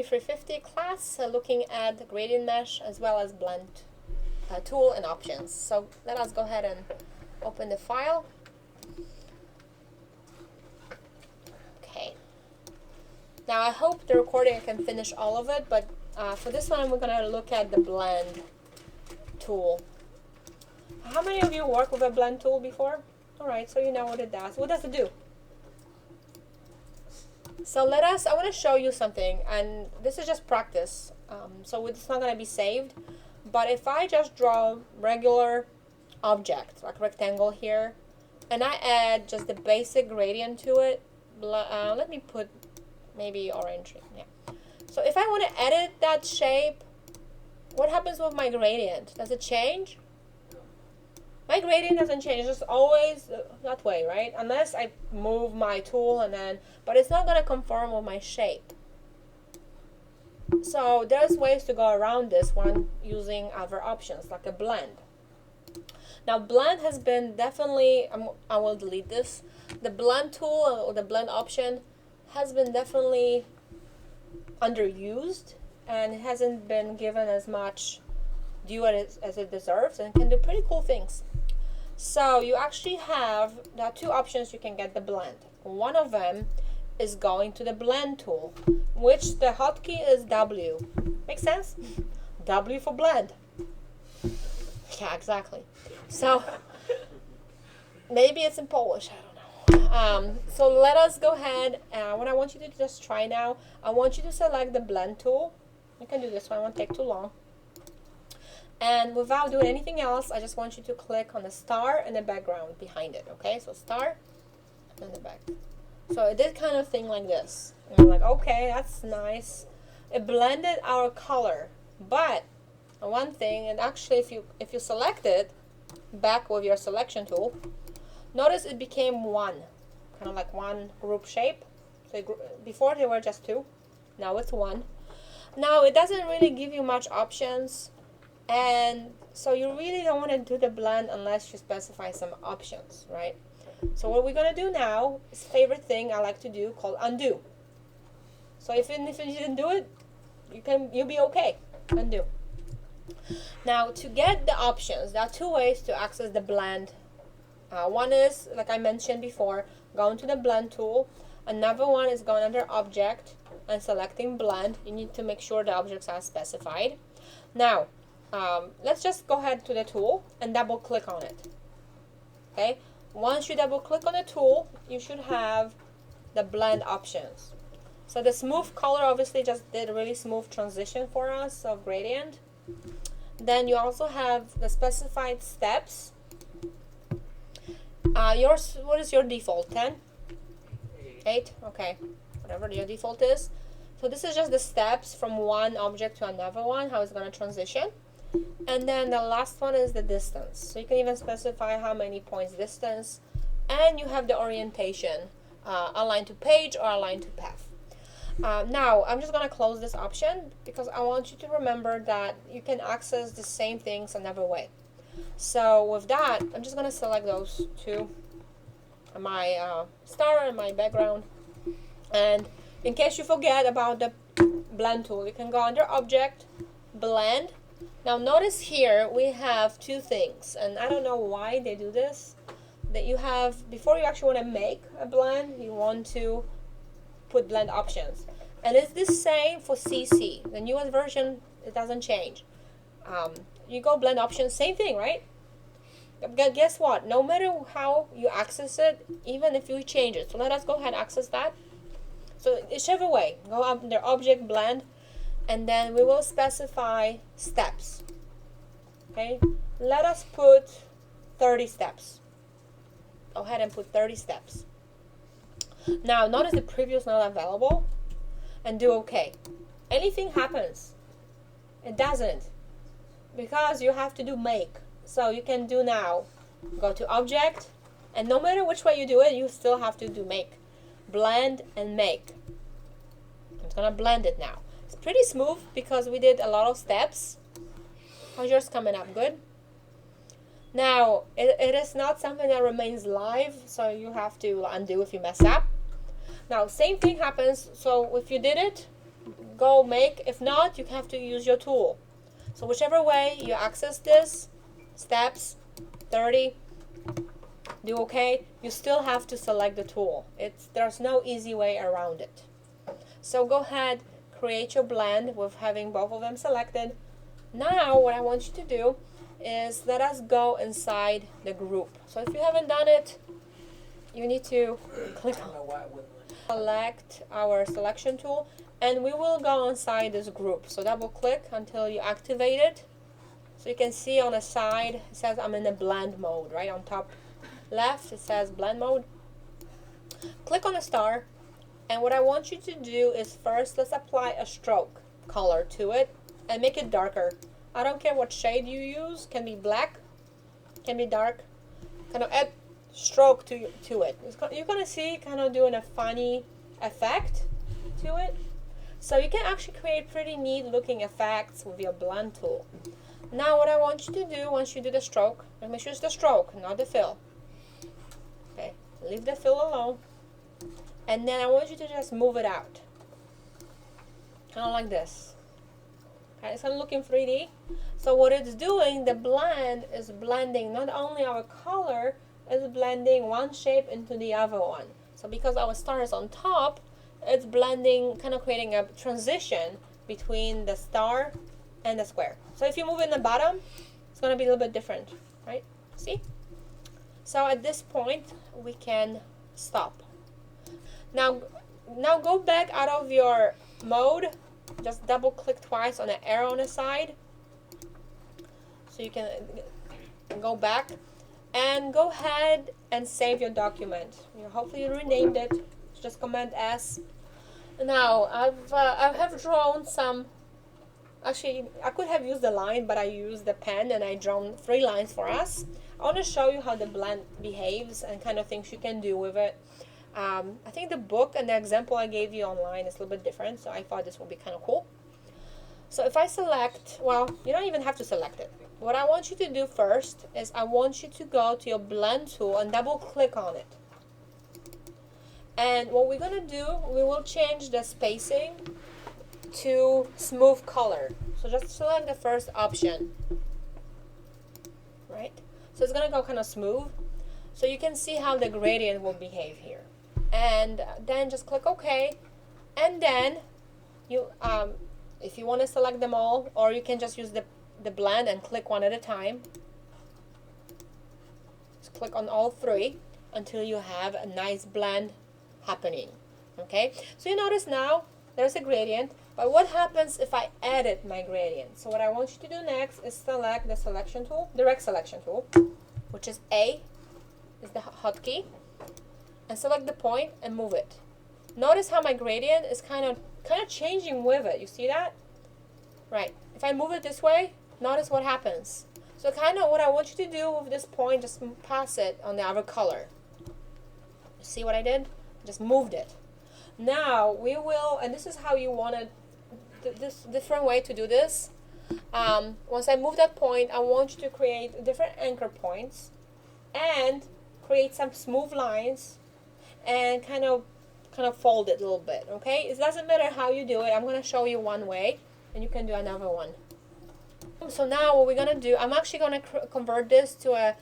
D350 class, looking at the gradient mesh as well as blend tool and options. So let us go ahead and open the file. Okay. Now I hope the recording I can finish all of it, but for this one we're going to look at the blend tool. How many of you worked with a blend tool before? Alright, so you know what it does. What does it do? So I want to show you something, and this is just practice, so it's not going to be saved, but if I just draw regular object, like rectangle here, and I add just the basic gradient to it, let me put maybe orange, yeah. So if I want to edit that shape, what happens with my gradient? Does it change? My gradient doesn't change, it's just always that way, right? Unless I move my tool but it's not going to conform with my shape. So there's ways to go around this one using other options, like a blend. Now blend has been definitely, I will delete this, the blend tool or the blend option has been definitely underused and it hasn't been given as much due as it deserves, and can do pretty cool things. So you actually there are two options you can get the blend. One of them is going to the blend tool, which the hotkey is W. Make sense? W for blend. Yeah, exactly. So maybe it's in Polish, I don't know. So let us go ahead, what I want you to just try now, I want you to select the blend tool. You can do this one, it won't take too long. And without doing anything else, I just want you to click on the star and the background behind it, okay? So star and the back. So it did kind of thing like this. And I'm like, okay, that's nice. It blended our color, but one thing, and actually if you select it back with your selection tool, notice it became one, kind of like one group shape. So before they were just two, now it's one. Now it doesn't really give you much options. And so you really don't want to do the blend unless you specify some options, right? So what we're going to do now is favorite thing I like to do called undo. So if you didn't do it, you'll be okay. Undo. Now to get the options, there are two ways to access the blend. One is, like I mentioned before, going to the blend tool. Another one is going under object and selecting blend. You need to make sure the objects are specified. Now, let's just go ahead to the tool and double click on it. Okay, once you double click on the tool, you should have the blend options. So the smooth color obviously just did a really smooth transition for us of gradient. Then you also have the specified steps. What is your default? 10? 8? Okay, whatever your default is. So this is just the steps from one object to another one, how it's going to transition. And then the last one is the distance. So you can even specify how many points distance. And you have the orientation, align to page or align to path. Now, I'm just going to close this option because I want you to remember that you can access the same things another way. So with that, I'm just going to select those two, my star and my background. And in case you forget about the blend tool, you can go under object, blend. Now notice here we have two things, and I don't know why they do this. That you have, before you actually want to make a blend, you want to put blend options. And it's the same for CC. The newest version, it doesn't change. You go blend options, same thing, right? But guess what? No matter how you access it, even if you change it. So let us go ahead and access that. So whichever way, go up under object, blend, and then we will specify steps. Okay, let us put 30 steps. Go ahead and put 30 steps. Now notice the preview is not available, and do OK. Anything happens, it doesn't, because you have to do make. So you can do now, go to object, and no matter which way you do it, you still have to do make, blend and make. I'm gonna blend it now. It's pretty smooth because we did a lot of steps. How's yours coming up? Good? Now, it is not something that remains live, so you have to undo if you mess up. Now, same thing happens, so if you did it, go make. If not, you have to use your tool. So whichever way you access this, steps 30, do OK, you still have to select the tool. There's no easy way around it. So go ahead, create your blend with having both of them selected. Now what I want you to do is let us go inside the group. So if you haven't done it, you need to click on select our selection tool, and we will go inside this group. So double click until you activate it. So you can see on the side it says I'm in the blend mode. Right on top left it says blend mode. Click on the star, and what I want you to do is first let's apply a stroke color to it and make it darker. I don't care what shade you use, can be black, can be dark. Kind of add stroke to it. You're gonna see kind of doing a funny effect to it. So you can actually create pretty neat looking effects with your blend tool. Now what I want you to do once you do the stroke, make sure it's the stroke, not the fill. Okay, leave the fill alone. And then I want you to just move it out. Kind of like this. Okay, it's gonna look in 3D. So what it's doing, the blend is blending not only our color, it's blending one shape into the other one. So because our star is on top, it's blending, kind of creating a transition between the star and the square. So if you move in the bottom, it's going to be a little bit different, right? See? So at this point, we can stop. Now go back out of your mode. Just double click twice on the arrow on the side. So you can go back. And go ahead and save your document. Hopefully you renamed it. Just Command S. Now I have drawn some. Actually, I could have used the line, but I used the pen and I drawn 3 lines for us. I want to show you how the blend behaves and kind of things you can do with it. I think the book and the example I gave you online is a little bit different, so I thought this would be kind of cool. So if I select, well, you don't even have to select it. What I want you to do first is I want you to go to your blend tool and double click on it. And what we're going to do, we will change the spacing to smooth color. So just select the first option. Right? So it's going to go kind of smooth. So you can see how the gradient will behave here. And then just click OK. And then you if you want to select them all, or you can just use the blend and click one at a time. Just click on all 3 until you have a nice blend happening. Okay, so you notice now there's a gradient, but what happens if I edit my gradient? So what I want you to do next is select the selection tool, direct selection tool, which is A, is the hotkey, and select the point and move it. Notice how my gradient is kind of changing with it. You see that? Right. If I move it this way, notice what happens. So kind of what I want you to do with this point, just pass it on the other color. See what I did? Just moved it. Now we will, and this is how you want it, this different way to do this. Once I move that point, I want you to create different anchor points and create some smooth lines and kind of fold it a little bit. Okay, it doesn't matter how you do it. I'm going to show you one way and you can do another one. So now what we're going to do, I'm actually going to convert this to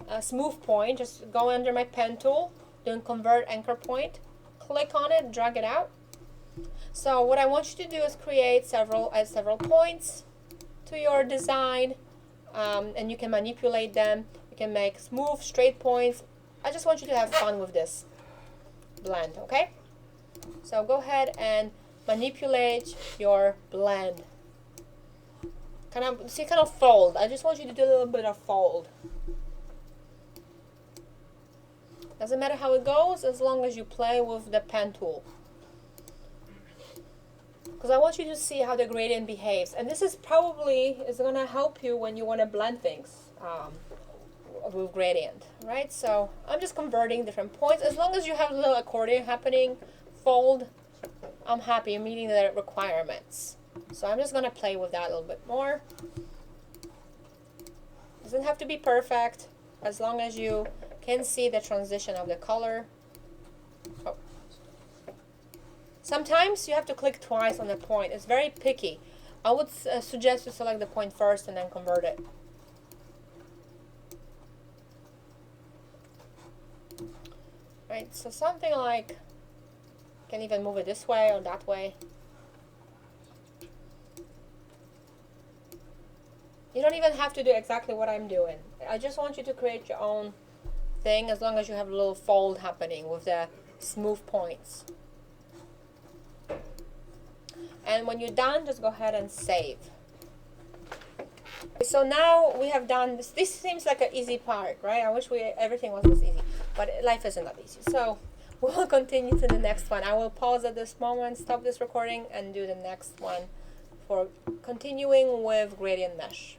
a smooth point. Just go under my pen tool, then convert anchor point, click on it, drag it out. So what I want you to do is create several points to your design, and you can manipulate them. You can make smooth, straight points. I just want you to have fun with this blend, okay? So go ahead and manipulate your blend. Kind of fold. I just want you to do a little bit of fold. Doesn't matter how it goes as long as you play with the pen tool. Because I want you to see how the gradient behaves. And this is probably going to help you when you want to blend things with gradient, right? So I'm just converting different points. As long as you have a little accordion happening, fold, I'm happy. I'm meeting the requirements. So I'm just going to play with that a little bit more. Doesn't have to be perfect, as long as you can see the transition of the color. Oh. Sometimes you have to click twice on the point. It's very picky. I would suggest you select the point first and then convert it. Right, so something like, you can even move it this way or that way. You don't even have to do exactly what I'm doing. I just want you to create your own thing, as long as you have a little fold happening with the smooth points. And when you're done, just go ahead and save. So now we have done this. This seems like an easy part, right? I wish everything was this easy, but life isn't that easy. So we'll continue to the next one. I will pause at this moment, stop this recording, and do the next one for continuing with gradient mesh.